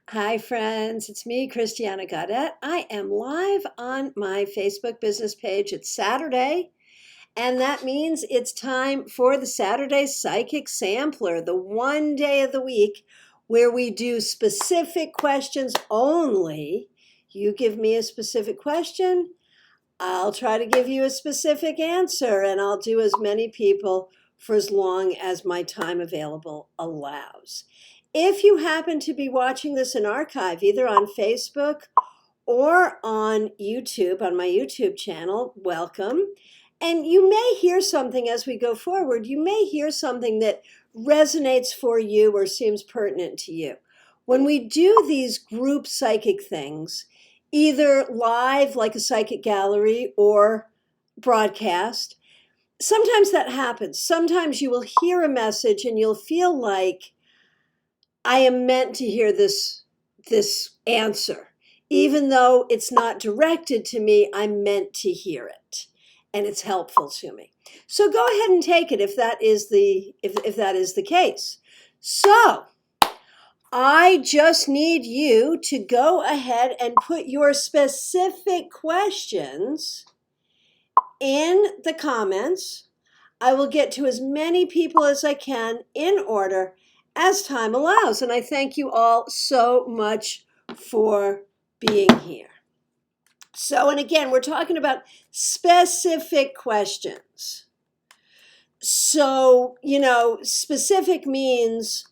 Hi, friends. It's me, Christiana Gaudet. I am live on my Facebook business page. It's Saturday, and that means it's time for the Saturday Psychic Sampler, the one day of the week where we do specific questions only. You give me a specific question, I'll try to give you a specific answer, and I'll do as many people for as long as my time available allows. If you happen to be watching this in archive, either on Facebook or on YouTube, on my YouTube channel, welcome. And you may hear something as we go forward. You may hear something that resonates for you or seems pertinent to you. When we do these group psychic things, either live like a psychic gallery or broadcast, sometimes that happens. Sometimes you will hear a message and you'll feel like, I am meant to hear this answer. Even though it's not directed to me, I'm meant to hear it. And it's helpful to me. So go ahead and take it if that is the case. So I just need you to go ahead and put your specific questions in the comments. I will get to as many people as I can in order as time allows. And I thank you all so much for being here. So, and again, we're talking about specific questions. So, specific means,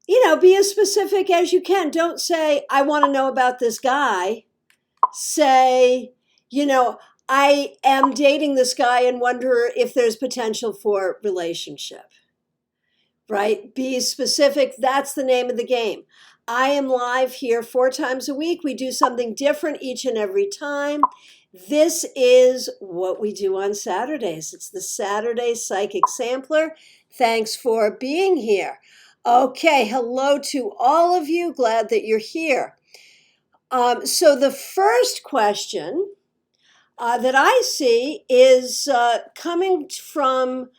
be as specific as you can. Don't say, I want to know about this guy. Say, I am dating this guy and wonder if there's potential for relationship, right? Be specific. That's the name of the game. I am live here 4 times a week. We do something different each and every time. This is what we do on Saturdays. It's the Saturday Psychic Sampler. Thanks for being here. Okay, hello to all of you. Glad that you're here. So the first question that I see is coming from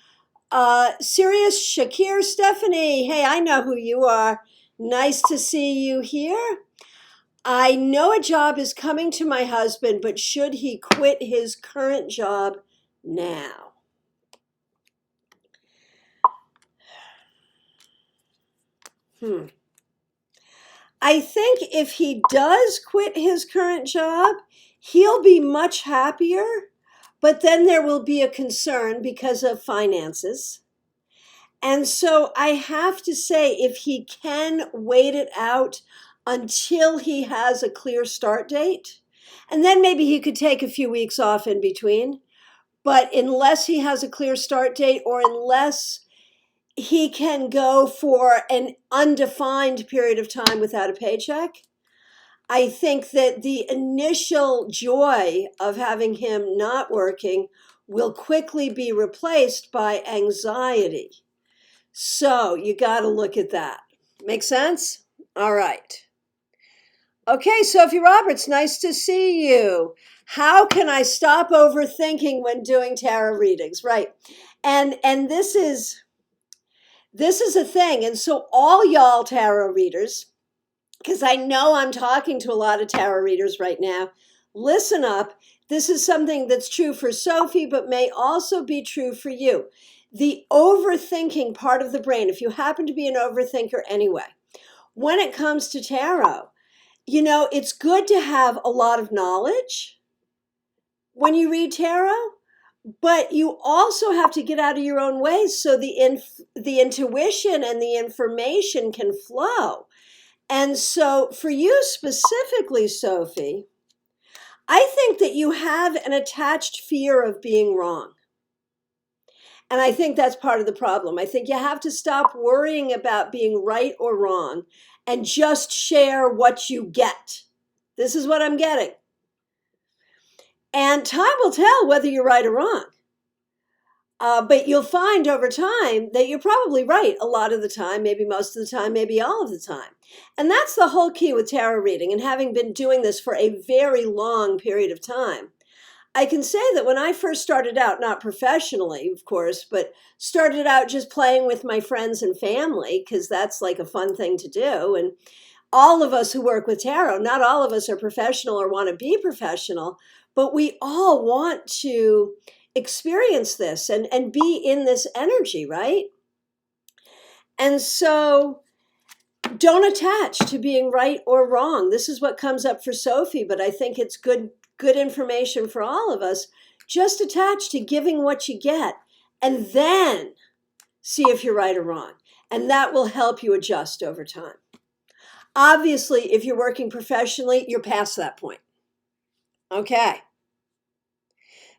Sirius Shakir Stephanie. Hey, I know who you are. Nice to see you here. I know a job is coming to my husband, but should he quit his current job now? I think if he does quit his current job, he'll be much happier, but then there will be a concern because of finances. And so I have to say, if he can wait it out until he has a clear start date, and then maybe he could take a few weeks off in between. But unless he has a clear start date, or unless he can go for an undefined period of time without a paycheck, I think that the initial joy of having him not working will quickly be replaced by anxiety. So you got to look at that. Make sense? All right. Okay, Sophie Roberts, nice to see you. How can I stop overthinking when doing tarot readings? Right. And this is a thing. And so all y'all tarot readers, because I know I'm talking to a lot of tarot readers right now, listen up. This is something that's true for Sophie, but may also be true for you. The overthinking part of the brain, if you happen to be an overthinker anyway, when it comes to tarot, it's good to have a lot of knowledge when you read tarot, but you also have to get out of your own way so the intuition and the information can flow. And so for you specifically, Sophie, I think that you have an attached fear of being wrong. And I think that's part of the problem. I think you have to stop worrying about being right or wrong and just share what you get. This is what I'm getting. And time will tell whether you're right or wrong. But you'll find over time that you're probably right a lot of the time, maybe most of the time, maybe all of the time. And that's the whole key with tarot reading. And having been doing this for a very long period of time, I can say that when I first started out, not professionally, of course, but started out just playing with my friends and family, because that's like a fun thing to do. And all of us who work with tarot, not all of us are professional or want to be professional, but we all want to experience this and be in this energy, right? And so don't attach to being right or wrong. This is what comes up for Sophie, but I think it's good information for all of us. Just attach to giving what you get and then see if you're right or wrong. And that will help you adjust over time. Obviously, if you're working professionally, you're past that point. Okay.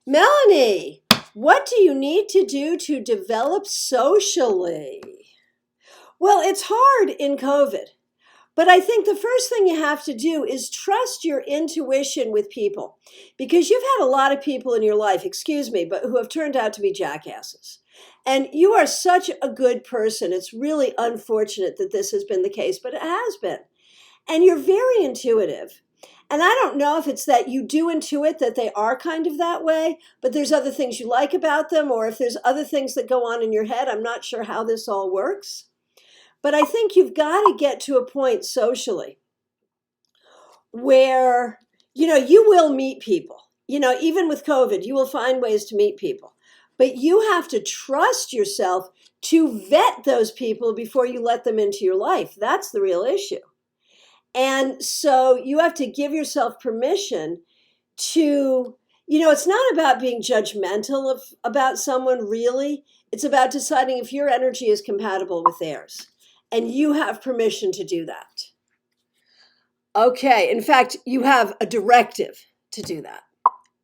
Melanie, what do you need to do to develop socially? Well, it's hard in COVID, but I think the first thing you have to do is trust your intuition with people, because you've had a lot of people in your life, excuse me, but who have turned out to be jackasses. And you are such a good person. It's really unfortunate that this has been the case, but it has been. And you're very intuitive. And I don't know if it's that you do intuit that they are kind of that way, but there's other things you like about them, or if there's other things that go on in your head. I'm not sure how this all works. But I think you've got to get to a point socially where, you will meet people. Even with COVID, you will find ways to meet people. But you have to trust yourself to vet those people before you let them into your life. That's the real issue. And so you have to give yourself permission to, it's not about being judgmental about someone, really. It's about deciding if your energy is compatible with theirs. And you have permission to do that. Okay, in fact, you have a directive to do that.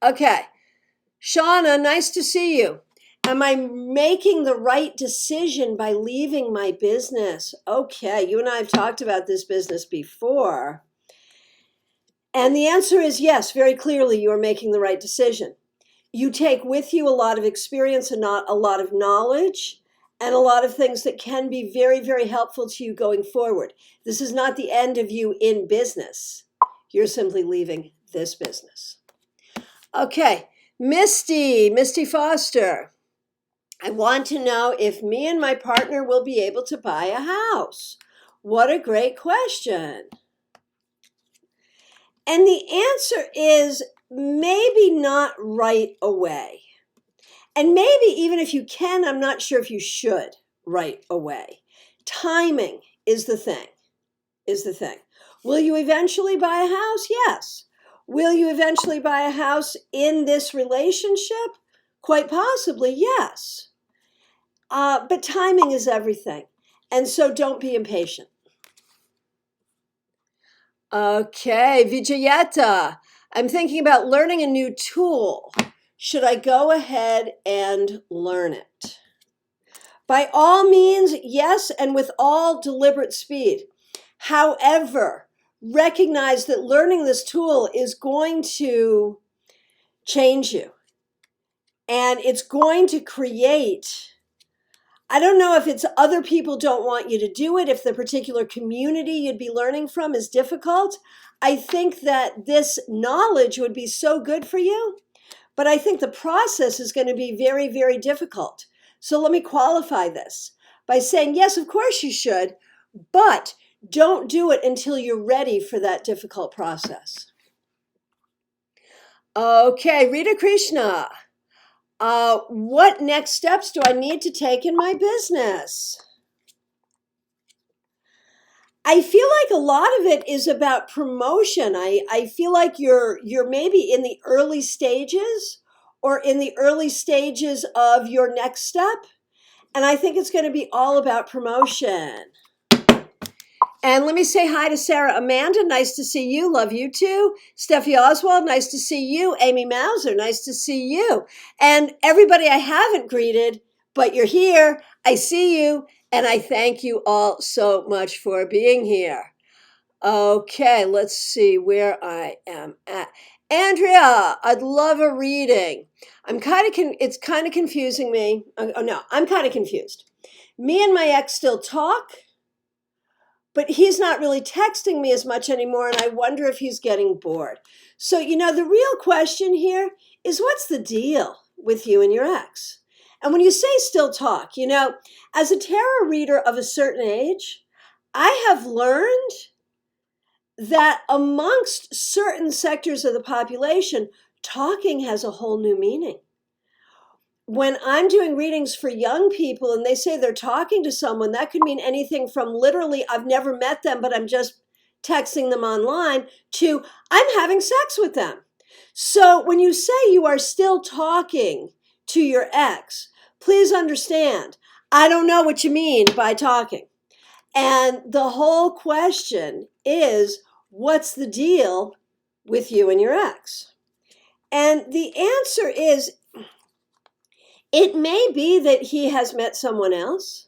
Okay, Shauna, nice to see you. Am I making the right decision by leaving my business? Okay, you and I have talked about this business before. And the answer is yes, very clearly you are making the right decision. You take with you a lot of experience and not a lot of knowledge and a lot of things that can be very, very helpful to you going forward. This is not the end of you in business. You're simply leaving this business. Okay, Misty Foster. I want to know if me and my partner will be able to buy a house. What a great question. And the answer is maybe not right away. And maybe even if you can, I'm not sure if you should right away. Timing is the thing, Will you eventually buy a house? Yes. Will you eventually buy a house in this relationship? Quite possibly, yes. But timing is everything. And so don't be impatient. Okay, Vijayata, I'm thinking about learning a new tool. Should I go ahead and learn it? By all means, yes, and with all deliberate speed. However, recognize that learning this tool is going to change you. And it's going to create, I don't know if it's other people don't want you to do it, if the particular community you'd be learning from is difficult. I think that this knowledge would be so good for you, but I think the process is going to be very, very difficult. So let me qualify this by saying, yes, of course you should, but don't do it until you're ready for that difficult process. Okay, Rita Krishna. What next steps do I need to take in my business? I feel like a lot of it is about promotion. I feel like you're maybe in the early stages or in the early stages of your next step. And I think it's going to be all about promotion. And let me say hi to Sarah Amanda. Nice to see you. Love you too. Steffi Oswald, nice to see you. Amy Mauser, nice to see you. And everybody I haven't greeted, but you're here. I see you. And I thank you all so much for being here. Okay, let's see where I am at. Andrea, I'd love a reading. It's kind of confusing me. Oh no, I'm kind of confused. Me and my ex still talk, but he's not really texting me as much anymore, and I wonder if he's getting bored. So, the real question here is, what's the deal with you and your ex? And when you say still talk, as a tarot reader of a certain age, I have learned that amongst certain sectors of the population, talking has a whole new meaning. When I'm doing readings for young people and they say they're talking to someone, that could mean anything from literally, I've never met them, but I'm just texting them online, to I'm having sex with them. So when you say you are still talking to your ex, please understand, I don't know what you mean by talking. And the whole question is, what's the deal with you and your ex? And the answer is, it may be that he has met someone else.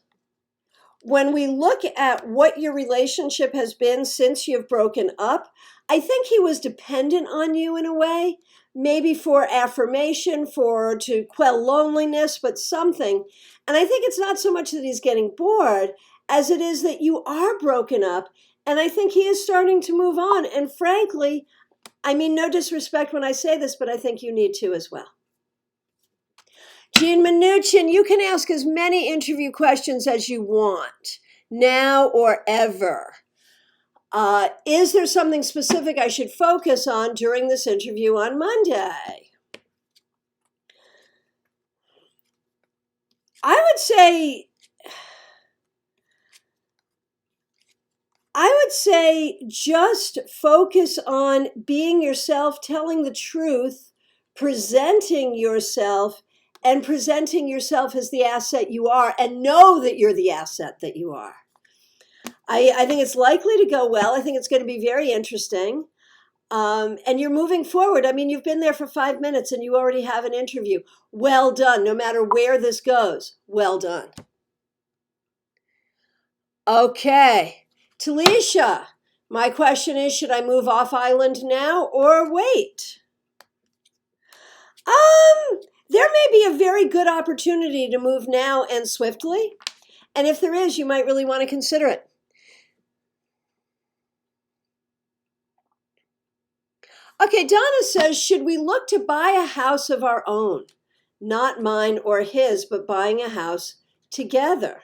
When we look at what your relationship has been since you've broken up, I think he was dependent on you in a way, maybe for affirmation, to quell loneliness, but something. And I think it's not so much that he's getting bored as it is that you are broken up. And I think he is starting to move on. And frankly, I mean, no disrespect when I say this, but I think you need to as well. Jean Mnuchin, you can ask as many interview questions as you want, now or ever. Is there something specific I should focus on during this interview on Monday? I would say just focus on being yourself, telling the truth, presenting yourself, and presenting yourself as the asset you are, and know that you're the asset that you are. I think it's likely to go well. I think it's going to be very interesting. And you're moving forward. I mean, you've been there for 5 minutes and you already have an interview. Well done. No matter where this goes, well done. Okay. Talisha, my question is, should I move off island now or wait? There may be a very good opportunity to move now and swiftly. And if there is, you might really want to consider it. Okay, Donna says, should we look to buy a house of our own? Not mine or his, but buying a house together.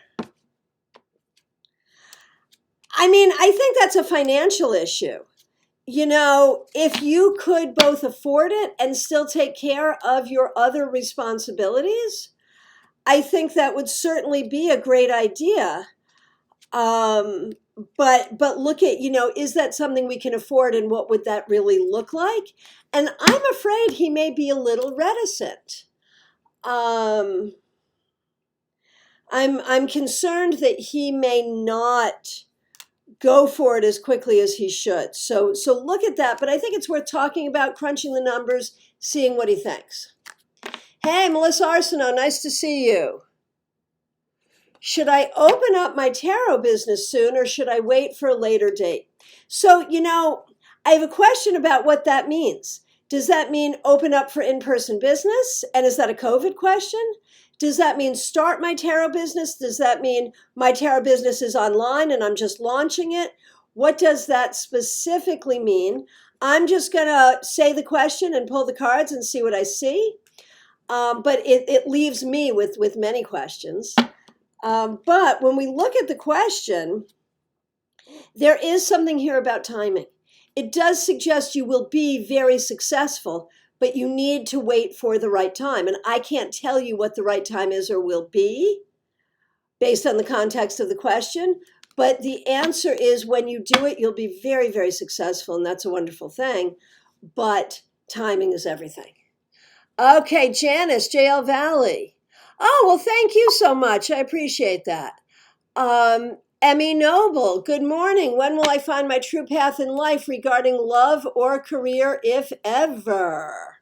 I mean, I think that's a financial issue. You know, if you could both afford it and still take care of your other responsibilities, I think that would certainly be a great idea. But look at, is that something we can afford, and what would that really look like? And I'm afraid he may be a little reticent. I'm concerned that he may not go for it as quickly as he should. So look at that. But I think it's worth talking about, crunching the numbers, seeing what he thinks. Hey, Melissa Arsenault, nice to see you. Should I open up my tarot business soon, or should I wait for a later date? So, I have a question about what that means. Does that mean open up for in-person business? And is that a COVID question? Does that mean start my tarot business? Does that mean my tarot business is online and I'm just launching it? What does that specifically mean? I'm just going to say the question and pull the cards and see what I see. But it leaves me with many questions. But when we look at the question, there is something here about timing. It does suggest you will be very successful, but you need to wait for the right time. And I can't tell you what the right time is or will be based on the context of the question. But the answer is, when you do it, you'll be very, very successful. And that's a wonderful thing. But timing is everything. Okay, Janice, JL Valley. Oh, well, thank you so much. I appreciate that. Emmy Noble, good morning. When will I find my true path in life regarding love or career, if ever?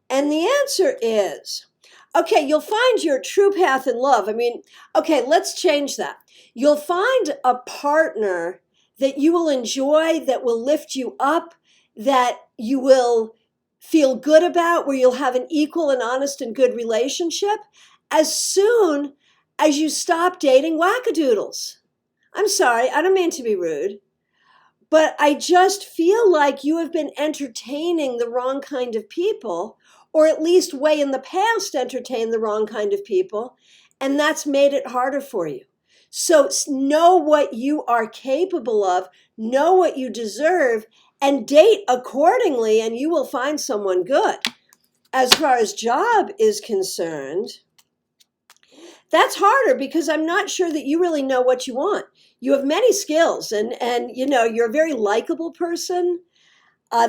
And the answer is, okay, you'll find your true path in love. I mean, okay, let's change that. You'll find a partner that you will enjoy, that will lift you up, that you will feel good about, where you'll have an equal and honest and good relationship as soon as you stop dating wackadoodles. I'm sorry, I don't mean to be rude, but I just feel like you have been entertaining the wrong kind of people, or at least way in the past entertained the wrong kind of people, and that's made it harder for you. So know what you are capable of, know what you deserve, and date accordingly, and you will find someone good. As far as job is concerned, that's harder because I'm not sure that you really know what you want. You have many skills, and you know, you're a very likable person.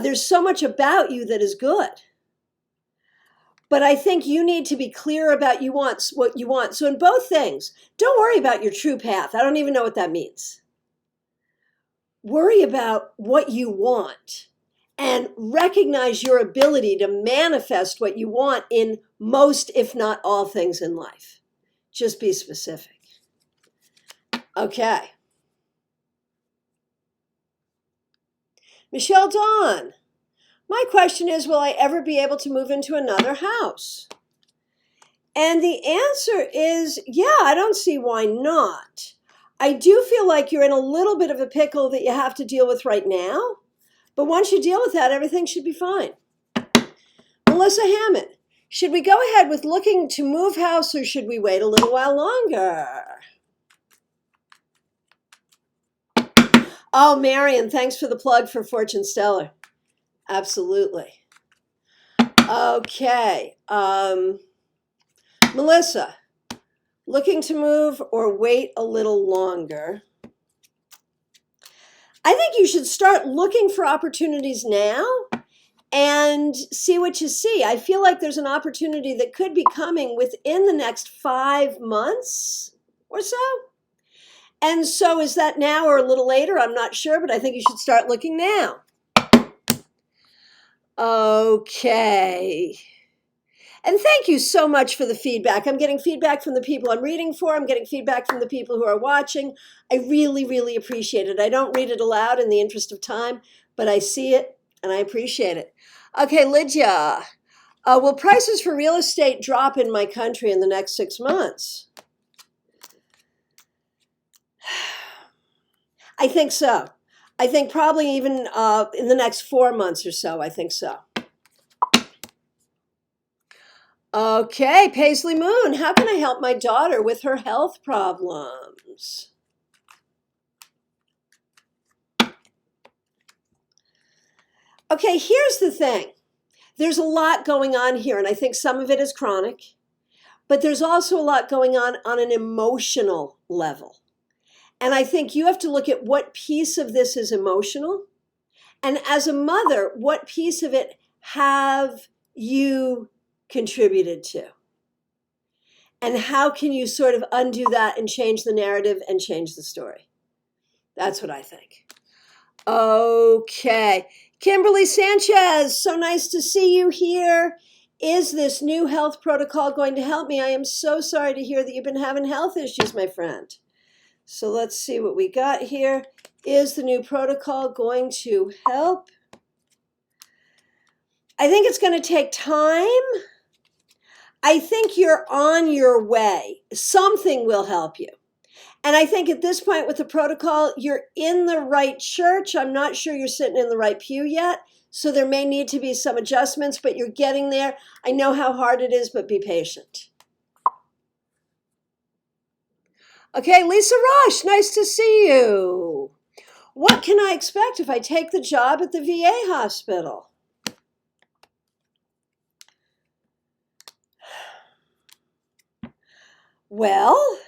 There's so much about you that is good. But I think you need to be clear about what you want. So in both things, don't worry about your true path. I don't even know what that means. Worry about what you want and recognize your ability to manifest what you want in most, if not all, things in life. Just be specific. Okay. Michelle Dawn, my question is, will I ever be able to move into another house? And the answer is, yeah, I don't see why not. I do feel like you're in a little bit of a pickle that you have to deal with right now. But once you deal with that, everything should be fine. Melissa Hammond, should we go ahead with looking to move house or should we wait a little while longer? Oh, Marion, thanks for the plug for Fortune Stellar. Absolutely. Okay. Melissa, looking to move or wait a little longer? I think you should start looking for opportunities now and see what you see. I feel like there's an opportunity that could be coming within the next 5 months or so. And so is that now or a little later? I'm not sure, but I think you should start looking now. Okay. And thank you so much for the feedback. I'm getting feedback from the people I'm reading for. I'm getting feedback from the people who are watching. I really, really appreciate it. I don't read it aloud in the interest of time, but I see it and I appreciate it. Okay, Lydia, will prices for real estate drop in my country in the next 6 months? I think so. I think probably even in the next 4 months or so, I think so. Okay, Paisley Moon, how can I help my daughter with her health problems? Okay, here's the thing. There's a lot going on here, and I think some of it is chronic, but there's also a lot going on an emotional level. And I think you have to look at what piece of this is emotional. And as a mother, what piece of it have you contributed to? And how can you sort of undo that and change the narrative and change the story? That's what I think. Okay. Kimberly Sanchez, so nice to see you here. Is this new health protocol going to help me? I am so sorry to hear that you've been having health issues, my friend. So let's see what we got here. Is the new protocol going to help? I think it's going to take time. I think you're on your way. Something will help you. And I think at this point with the protocol, you're in the right church. I'm not sure you're sitting in the right pew yet. So there may need to be some adjustments, but you're getting there. I know how hard it is, but be patient. Okay, Lisa Roche, nice to see you. What can I expect if I take the job at the VA hospital? Well,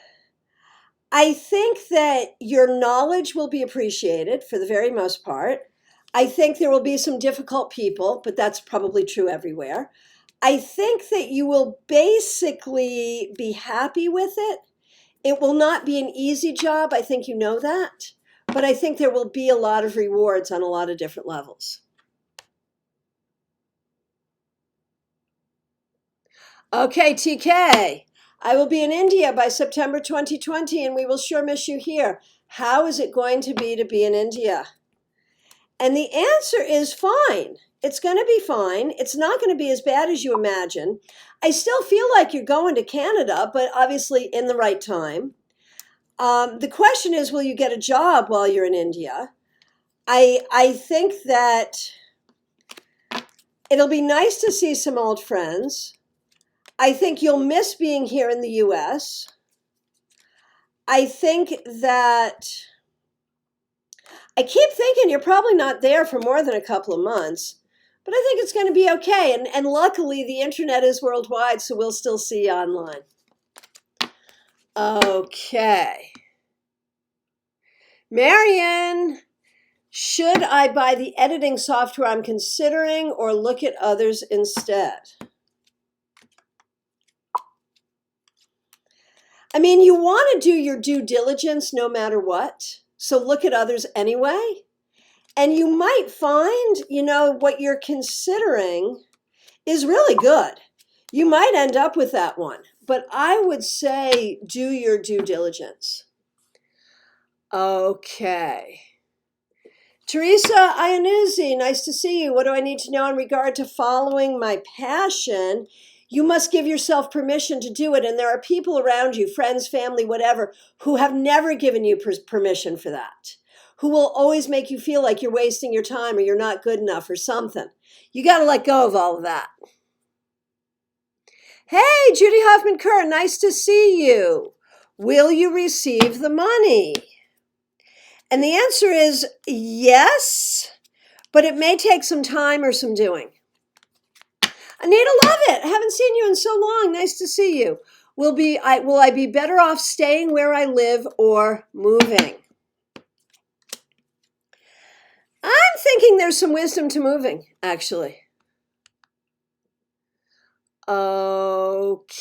I think that your knowledge will be appreciated for the very most part. I think there will be some difficult people, but that's probably true everywhere. I think that you will basically be happy with it. It will not be an easy job. I think you know that. But I think there will be a lot of rewards on a lot of different levels. Okay, TK. I will be in India by September 2020, and we will sure miss you here. How is it going to be in India? And the answer is fine. It's going to be fine. It's not going to be as bad as you imagine. I still feel like you're going to Canada, but obviously in the right time. The question is, will you get a job while you're in India? I think that it'll be nice to see some old friends. I think you'll miss being here in the US. I think that I keep thinking you're probably not there for more than a couple of months, but I think it's going to be okay. And luckily, the internet is worldwide, so we'll still see you online. Okay. Marion, should I buy the editing software I'm considering or look at others instead? I mean, you want to do your due diligence no matter what. So look at others anyway. And you might find, what you're considering is really good. You might end up with that one. But I would say do your due diligence. Okay. Teresa Iannuzzi, nice to see you. What do I need to know in regard to following my passion? You must give yourself permission to do it. And there are people around you, friends, family, whatever, who have never given you permission for that, who will always make you feel like you're wasting your time or you're not good enough or something. You got to let go of all of that. Hey, Judy Hoffman-Kerr, nice to see you. Will you receive the money? And the answer is yes, but it may take some time or some doing. Anita Lovett, haven't seen you in so long. Nice to see you. Will I be better off staying where I live or moving? I'm thinking there's some wisdom to moving, actually. Okay.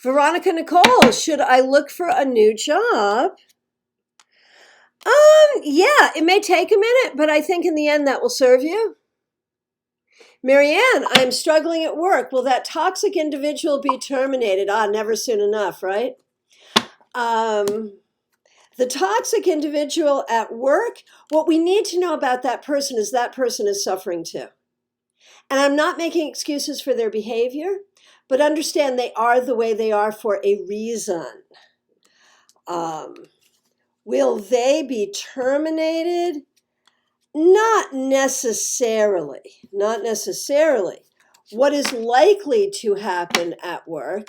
Veronica Nicole, should I look for a new job? Yeah, it may take a minute, but I think in the end that will serve you. Marianne, I'm struggling at work. Will that toxic individual be terminated? Never soon enough, right? The toxic individual at work, what we need to know about that person is suffering too. And I'm not making excuses for their behavior, but understand they are the way they are for a reason. Will they be terminated? Not necessarily. Not necessarily. What is likely to happen at work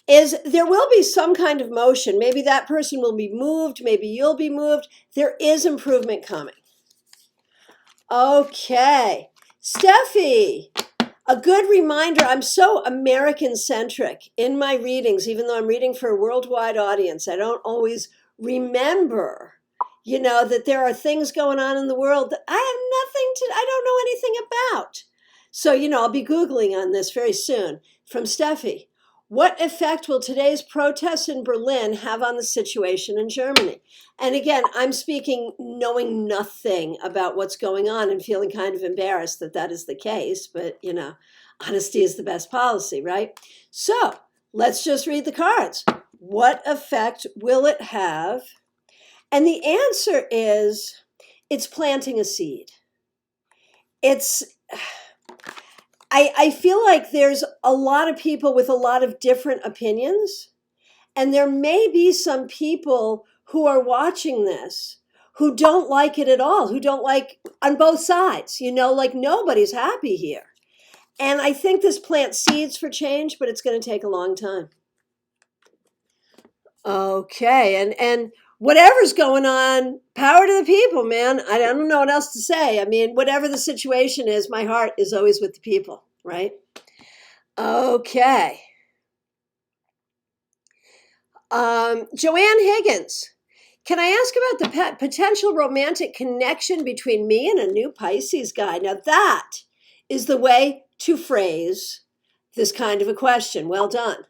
is there will be some kind of motion. Maybe that person will be moved. Maybe you'll be moved. There is improvement coming. Okay. Steffi, a good reminder. I'm so American-centric in my readings, even though I'm reading for a worldwide audience. I don't always remember, that there are things going on in the world that I don't know anything about. So, I'll be Googling on this very soon. From Steffi, what effect will today's protests in Berlin have on the situation in Germany? And again, I'm speaking knowing nothing about what's going on and feeling kind of embarrassed that is the case. But, honesty is the best policy, right? So let's just read the cards. What effect will it have? And the answer is it's planting a seed. I feel like there's a lot of people with a lot of different opinions, and there may be some people who are watching this who don't like it at all, who don't like on both sides, like nobody's happy here. And I think this plants seeds for change, but it's going to take a long time. Okay, and whatever's going on, power to the people, man. I don't know what else to say. I mean, whatever the situation is, my heart is always with the people, right? Okay. Joanne Higgins, can I ask about the potential romantic connection between me and a new Pisces guy? Now that is the way to phrase this kind of a question. Well done.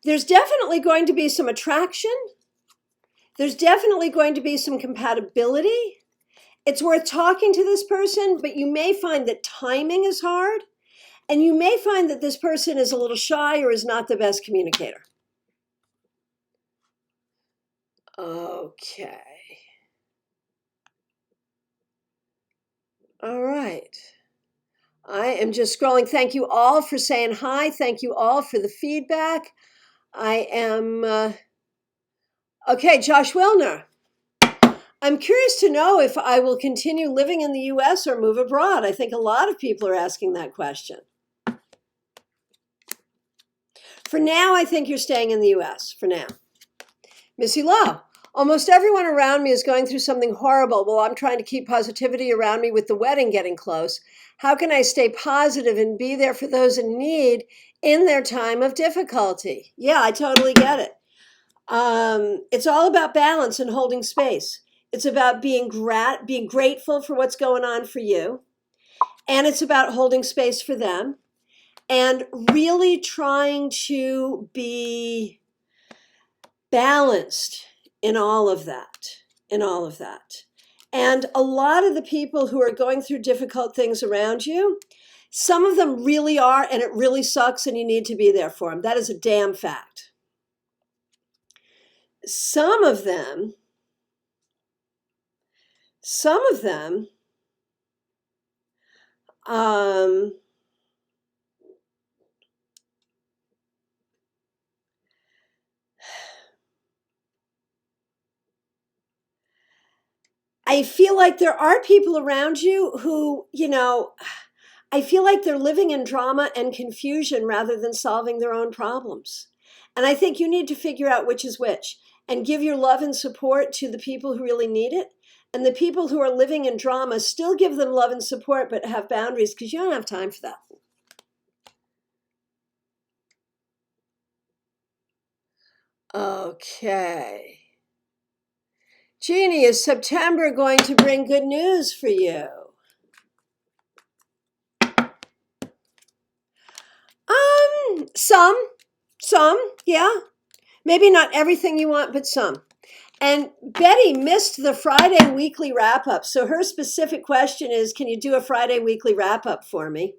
There's definitely going to be some attraction. There's definitely going to be some compatibility. It's worth talking to this person, but you may find that timing is hard, and you may find that this person is a little shy or is not the best communicator. Okay. All right. I am just scrolling. Thank you all for saying hi. Thank you all for the feedback. I am, okay, Josh Wilner. I'm curious to know if I will continue living in the US or move abroad. I think a lot of people are asking that question. For now, I think you're staying in the US, for now. Missy Lowe, almost everyone around me is going through something horrible while I'm trying to keep positivity around me with the wedding getting close. How can I stay positive and be there for those in need in their time of difficulty? Yeah, I totally get it. It's all about balance and holding space. It's about being grateful for what's going on for you. And it's about holding space for them and really trying to be balanced in all of that, And a lot of the people who are going through difficult things around you, some of them really are, and it really sucks, and you need to be there for them. That is a damn fact. Some of them, I feel like there are people around you who, I feel like they're living in drama and confusion rather than solving their own problems. And I think you need to figure out which is which and give your love and support to the people who really need it. And the people who are living in drama, still give them love and support, but have boundaries because you don't have time for that. Okay. Jeannie, is September going to bring good news for you? Some, yeah. Maybe not everything you want, but some. And Betty missed the Friday weekly wrap up. So her specific question is, can you do a Friday weekly wrap up for me?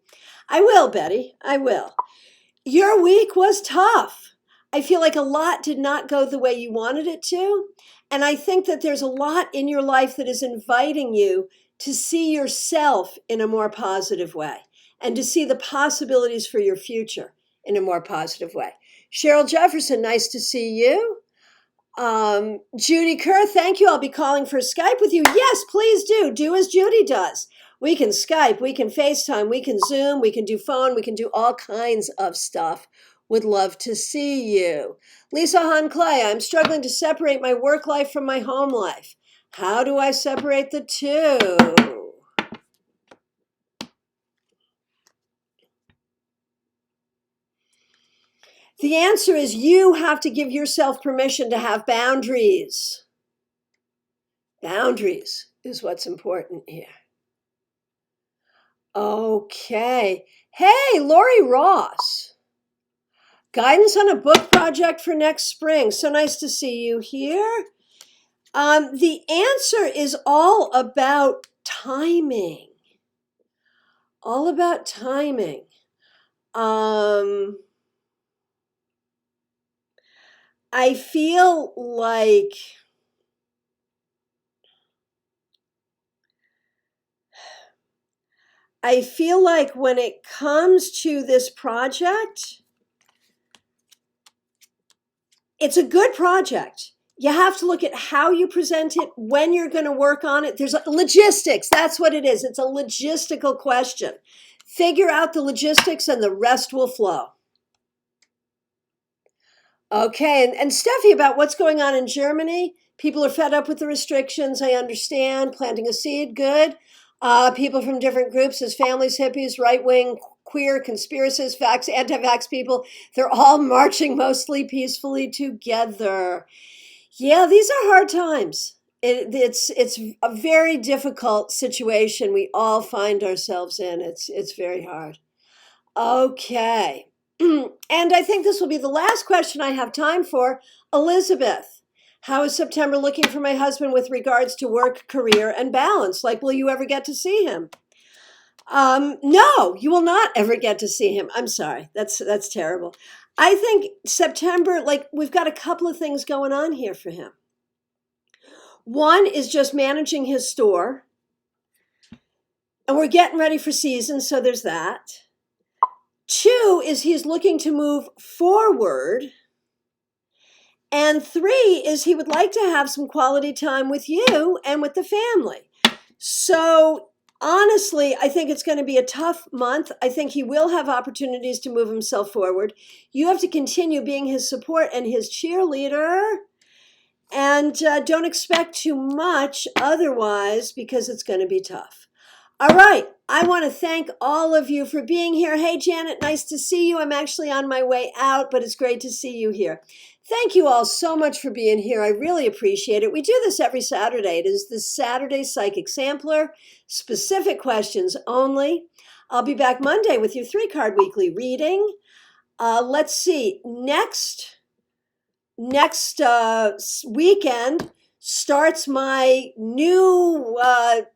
I will, Betty. I will. Your week was tough. I feel like a lot did not go the way you wanted it to. And I think that there's a lot in your life that is inviting you to see yourself in a more positive way and to see the possibilities for your future in a more positive way. Cheryl Jefferson, nice to see you. Judy Kerr, thank you. I'll be calling for Skype with you. Yes, please do. Do as Judy does. We can Skype, we can FaceTime, we can Zoom, we can do phone, we can do all kinds of stuff. Would love to see you. Lisa Hahn Clay, I'm struggling to separate my work life from my home life. How do I separate the two? The answer is you have to give yourself permission to have boundaries. Boundaries is what's important here. Okay. Hey, Lori Ross. Guidance on a book project for next spring. So nice to see you here. The answer is all about timing. All about timing. I feel like when it comes to this project, it's a good project. You have to look at how you present it, when you're going to work on it. There's logistics. That's what it is. It's a logistical question. Figure out the logistics and the rest will flow. Okay, and Steffi, about what's going on in Germany. People are fed up with the restrictions. I understand. Planting a seed, good. People from different groups, as families, hippies, right-wing, queer, conspiracists, vax, anti-vax people, they're all marching mostly peacefully together. Yeah, these are hard times. It's a very difficult situation we all find ourselves in. It's very hard. Okay. And I think this will be the last question I have time for. Elizabeth, how is September looking for my husband with regards to work, career, and balance? Like, will you ever get to see him? No, you will not ever get to see him. I'm sorry. That's terrible. I think September, like, we've got a couple of things going on here for him. One is just managing his store. And we're getting ready for season, so there's that. Two is he's looking to move forward. And 3 is he would like to have some quality time with you and with the family. So honestly, I think it's going to be a tough month. I think he will have opportunities to move himself forward. You have to continue being his support and his cheerleader. And don't expect too much otherwise, because it's going to be tough. All right. I want to thank all of you for being here. Hey, Janet, nice to see you. I'm actually on my way out, but it's great to see you here. Thank you all so much for being here. I really appreciate it. We do this every Saturday. It is the Saturday Psychic Sampler, specific questions only. I'll be back Monday with your 3-card weekly reading. Let's see. Next weekend starts my new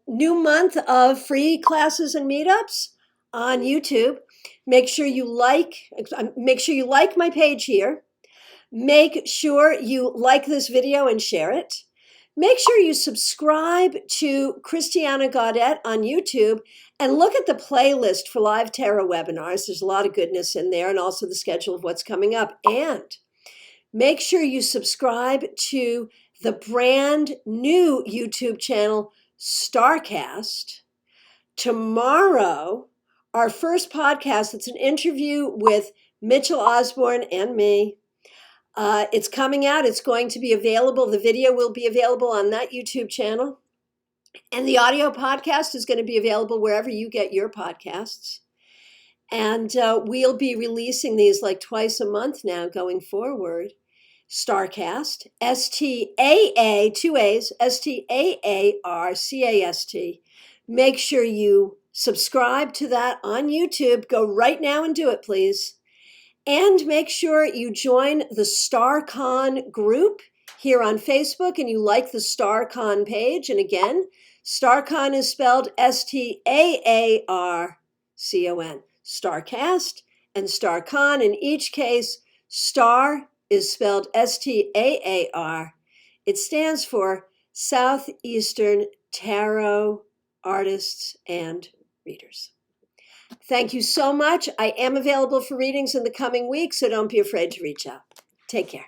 month of free classes and meetups on YouTube. Make sure you like my page here. Make sure you like this video and share it. Make sure you subscribe to Christiana Gaudet on YouTube and look at the playlist for live tarot webinars. There's a lot of goodness in there, and also the schedule of what's coming up. And make sure you subscribe to the brand new YouTube channel, Starcast. Tomorrow, our first podcast, it's an interview with Mitchell Osborne and me. It's coming out. It's going to be available. The video will be available on that YouTube channel. And the audio podcast is going to be available wherever you get your podcasts. And we'll be releasing these like twice a month now going forward. Starcast, S-T-A-A, 2 A's, S-T-A-A-R-C-A-S-T. Make sure you subscribe to that on YouTube. Go right now and do it, please. And make sure you join the StarCon group here on Facebook and you like the StarCon page. And again, StarCon is spelled S-T-A-A-R-C-O-N. Starcast and StarCon. In each case, Star is spelled S-T-A-A-R. It stands for Southeastern Tarot Artists and Readers. Thank you so much. I am available for readings in the coming weeks, so don't be afraid to reach out. Take care.